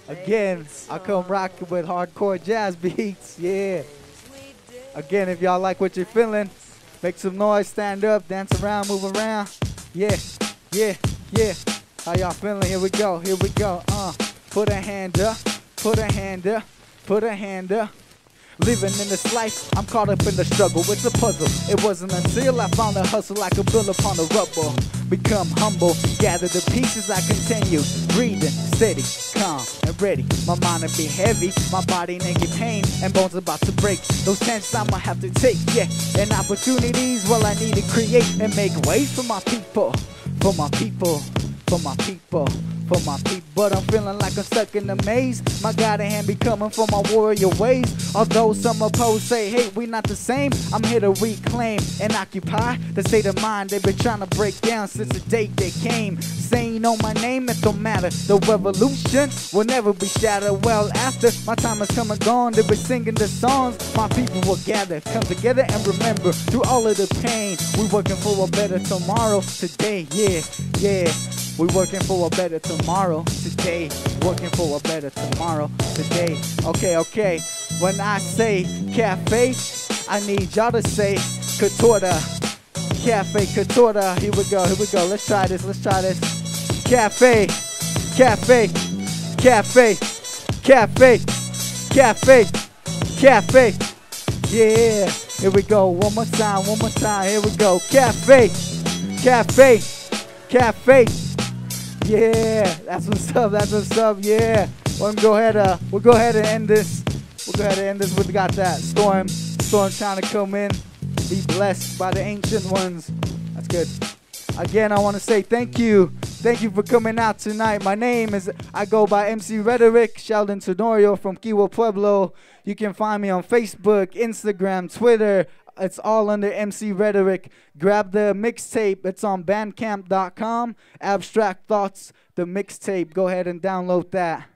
Again, I come rocking with hardcore jazz beats. Yeah. Again, if y'all like what you're feeling, make some noise, stand up, dance around, move around. Yeah, yeah, yeah. How y'all feeling? Here we go, here we go. Put a hand up, put a hand up, put a hand up. Living in this life, I'm caught up in the struggle. It's a puzzle. It wasn't until I found a hustle like a bill upon the rubble. Become humble, gather the pieces, I continue. Breathing, steady, calm, and ready. My mind will be heavy, my body naked pain, and bones about to break. Those chances I'ma have to take, yeah. And opportunities, well, I need to create and make ways for my people. For my people, for my people. For my people, but I'm feeling like I'm stuck in the maze. My guiding hand be coming for my warrior ways. Although some opposed say, hey, we not the same, I'm here to reclaim and occupy the state of mind they've been trying to break down since the day they came. Saying you know my name, it don't matter. The revolution will never be shattered. Well, after my time has come and gone, they've been singing the songs. My people will gather, come together and remember through all of the pain. We working for a better tomorrow today, yeah, yeah. We working for a better tomorrow today. Working for a better tomorrow today. Okay, okay. When I say cafe, I need y'all to say Katorda. Cafe, Katorda. Here we go, here we go. Let's try this, let's try this. Cafe, cafe, cafe, cafe, cafe, cafe. Yeah, here we go. One more time, one more time. Here we go. Cafe, cafe, cafe. Yeah, that's what's up, that's what's up, yeah. We'll go ahead and end this. We'll go ahead and end this. We got that storm trying to come in. Be blessed by the ancient ones. That's good. Again, I want to say thank you. Thank you for coming out tonight. My name is, I go by MC Rhetoric, Sheldon Tenorio from Kiwa Pueblo. You can find me on Facebook, Instagram, Twitter. It's all under MC Rhetoric. Grab the mixtape. It's on bandcamp.com. Abstract Thoughts, the mixtape. Go ahead and download that.